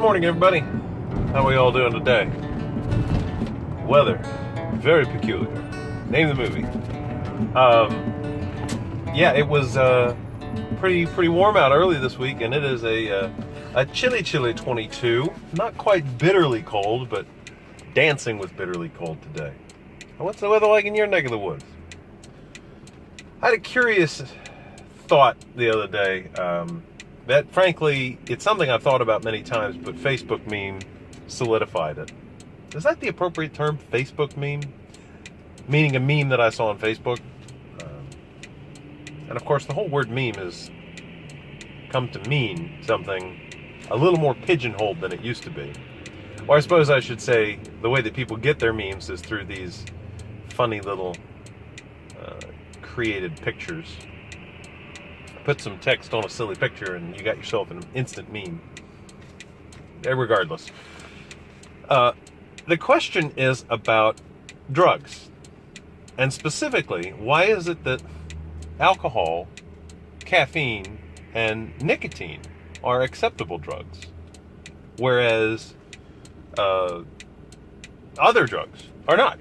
morning, everybody. How are we all doing today? Weather, very peculiar. Name of the movie. Yeah, it was pretty warm out early this week, and it is a chilly 22. Not quite bitterly cold, but dancing with bitterly cold today. What's the weather like in your neck of the woods? I had a curious thought the other day. That frankly, it's something I've thought about many times, but Facebook meme solidified it. Is that the appropriate term, Facebook meme? Meaning a meme that I saw on Facebook? And of course, the whole word meme has come to mean something a little more pigeonholed than it used to be. Or I suppose I should say, the way that people get their memes is through these funny little created pictures. Put some text on a silly picture and you got yourself an instant meme. Regardless. The question is about drugs. And specifically, why is it that alcohol, caffeine, and nicotine are acceptable drugs, whereas other drugs are not?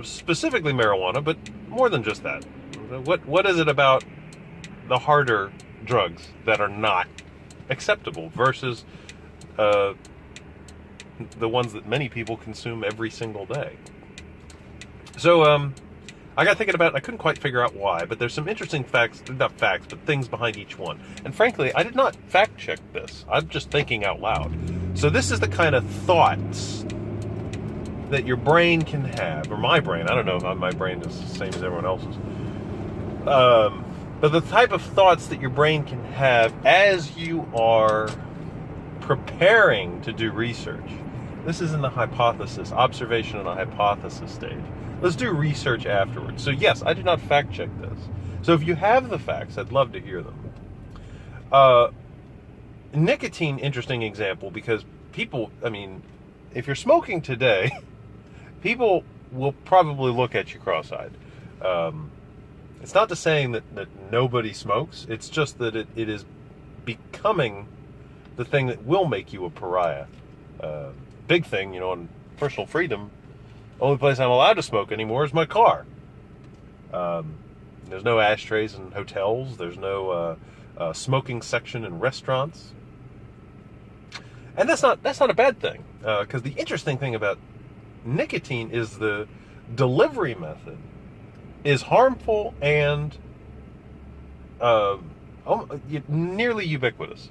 Specifically marijuana, but more than just that. What is it about the harder drugs that are not acceptable versus the ones that many people consume every single day? So I got thinking about it. I couldn't quite figure out why, but there's some interesting facts, not facts, but things behind each one. And frankly, I did not fact check this. I'm just thinking out loud. So this is the kind of thoughts that your brain can have, or my brain. I don't know if my brain is the same as everyone else's. But the type of thoughts that your brain can have as you are preparing to do research. This is in the hypothesis, observation and a hypothesis stage. Let's do research afterwards. So yes, I did not fact check this. So if you have the facts, I'd love to hear them. Nicotine, interesting example, because people, if you're smoking today, people will probably look at you cross-eyed. It's not to saying that nobody smokes. It's just that it is becoming the thing that will make you a pariah. Big thing, on personal freedom. Only place I'm allowed to smoke anymore is my car. There's no ashtrays in hotels. There's no smoking section in restaurants. And that's not a bad thing. Because the interesting thing about nicotine is the delivery method is harmful and nearly ubiquitous.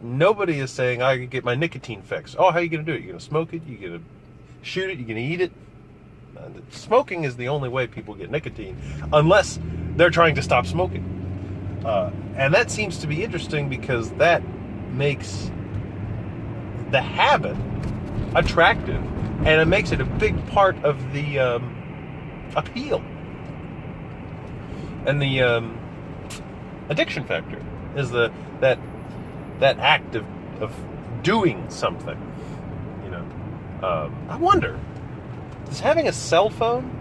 Nobody is saying, I can get my nicotine fix. Oh, how are you going to do it? You're going to smoke it? You're going to shoot it? You're going to eat it? Smoking is the only way people get nicotine, unless they're trying to stop smoking. And that seems to be interesting because that makes the habit attractive, and it makes it a big part of the appeal. And the addiction factor is that act of doing something. I wonder, does having a cell phone,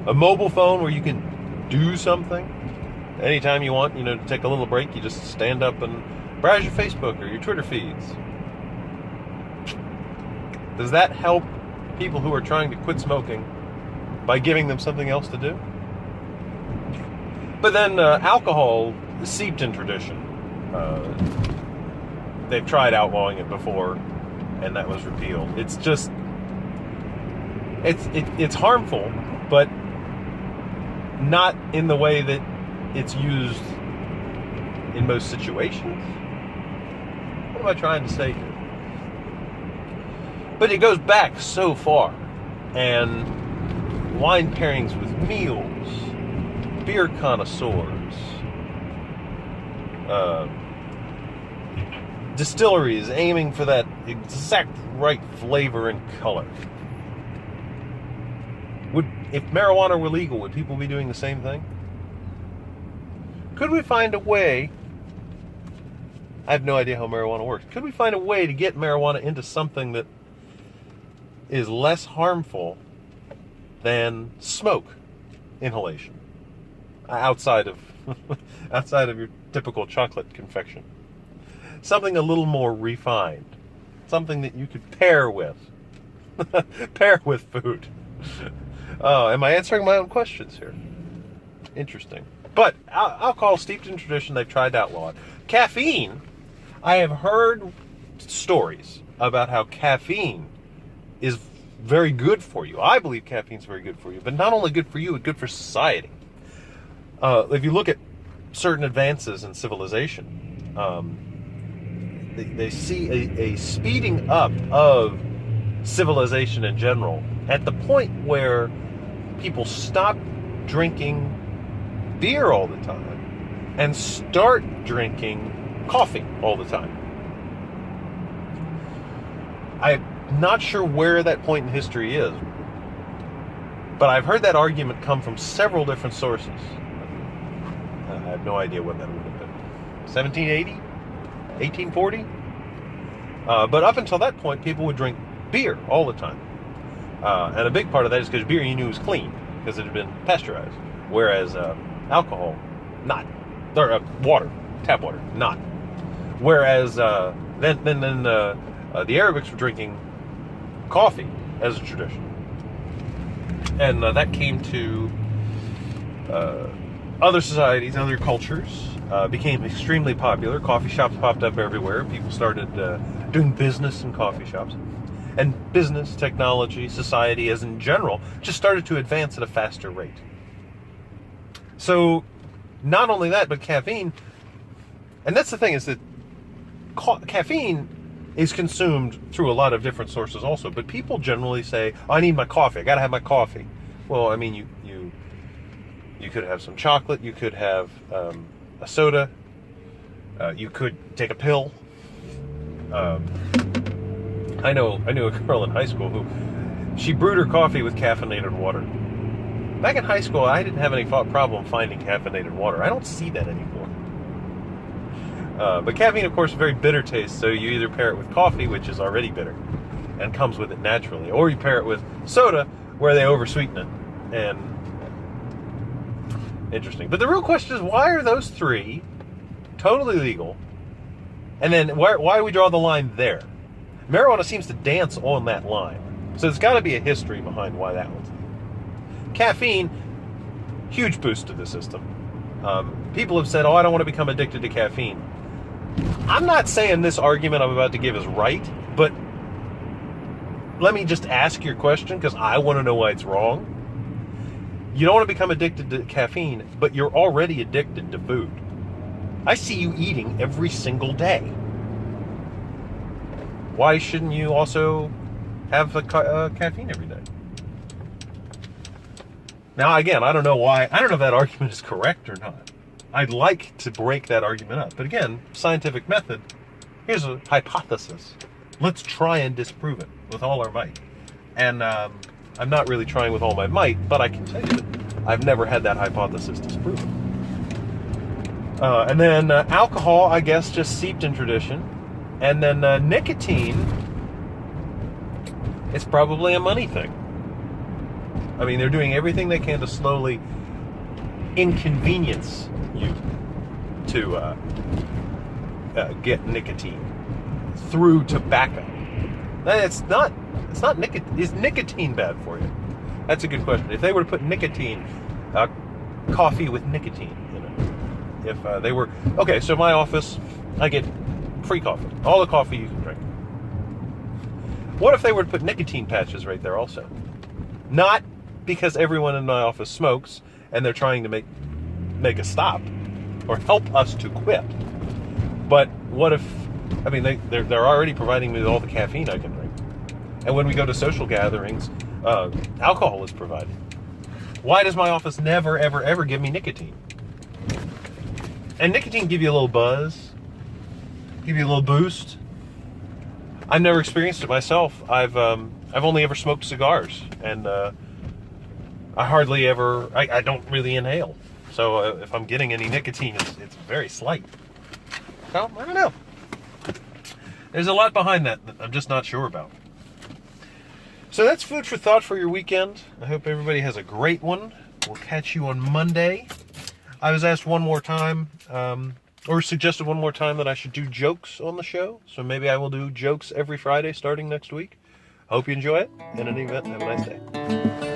a mobile phone where you can do something anytime you want, to take a little break, you just stand up and browse your Facebook or your Twitter feeds. Does that help people who are trying to quit smoking by giving them something else to do? But then alcohol is seeped in tradition. They've tried outlawing it before, and that was repealed. It's just, it's harmful, but not in the way that it's used in most situations. What am I trying to say here? But it goes back so far, and wine pairings with meals, beer connoisseurs, distilleries aiming for that exact right flavor and color. If marijuana were legal, would people be doing the same thing? Could we find a way? I have no idea how marijuana works. Could we find a way to get marijuana into something that is less harmful than smoke inhalation outside of your typical chocolate confection? something a little more refined, something that you could pair with, pair with food. Am I answering my own questions here? Interesting. But alcohol steeped in tradition, they've tried to outlaw it. Caffeine, I have heard stories about how caffeine is very good for you. I believe caffeine's very good for you, but not only good for you, it's good for society. If you look at certain advances in civilization, they see a speeding up of civilization in general at the point where people stop drinking beer all the time and start drinking coffee all the time. I'm not sure where that point in history is, but I've heard that argument come from several different sources. I have no idea when that would have been. 1780? 1840? But up until that point, people would drink beer all the time. And a big part of that is because beer you knew was clean, because it had been pasteurized. Whereas alcohol, not. Or water, tap water, not. Whereas then the Arabics were drinking coffee as a tradition. And that came to other societies, other cultures, became extremely popular. Coffee shops popped up everywhere. People started doing business in coffee shops. And business, technology, society as in general, just started to advance at a faster rate. So, not only that, but caffeine, and that's the thing, is that caffeine is consumed through a lot of different sources also, but people generally say, I need my coffee, I gotta have my coffee. Well, I mean, you could have some chocolate, you could have a soda, you could take a pill. I knew a girl in high school who, she brewed her coffee with caffeinated water. Back in high school, I didn't have any problem finding caffeinated water. I don't see that anymore. But caffeine, of course, is a very bitter taste, so you either pair it with coffee, which is already bitter, and comes with it naturally, or you pair it with soda, where they oversweeten it. And interesting. But the real question is, why are those three totally legal? And then why do we draw the line there? Marijuana seems to dance on that line. So there's got to be a history behind why that one's. Caffeine, huge boost to the system. People have said, I don't want to become addicted to caffeine. I'm not saying this argument I'm about to give is right, but let me just ask your question, because I want to know why it's wrong. You don't want to become addicted to caffeine, but you're already addicted to food. I see you eating every single day. Why shouldn't you also have caffeine every day? Now, again, I don't know why. I don't know if that argument is correct or not. I'd like to break that argument up. But again, scientific method, here's a hypothesis. Let's try and disprove it with all our might. And I'm not really trying with all my might, but I can tell you that I've never had that hypothesis disproven. And then alcohol, I guess, just seeped in tradition. And then nicotine, it's probably a money thing. I mean, they're doing everything they can to slowly inconvenience you to get nicotine through tobacco. It's not nicotine. Is nicotine bad for you? That's a good question. If they were to put nicotine, coffee with nicotine in it, if they were, okay, so my office, I get free coffee, all the coffee you can drink. What if they were to put nicotine patches right there also? Not because everyone in my office smokes and they're trying to make a stop or help us to quit. But what if, I mean, they're already providing me with all the caffeine I can drink. And when we go to social gatherings, alcohol is provided. Why does my office never, ever, ever give me nicotine? And nicotine give you a little buzz, give you a little boost. I've never experienced it myself. I've only ever smoked cigars, and I hardly ever, I don't really inhale. So if I'm getting any nicotine, it's very slight. So, I don't know. There's a lot behind that I'm just not sure about. So that's food for thought for your weekend. I hope everybody has a great one. We'll catch you on Monday. I was asked one more time, Or suggested one more time that I should do jokes on the show. So maybe I will do jokes every Friday starting next week. Hope you enjoy it. In any event, have a nice day.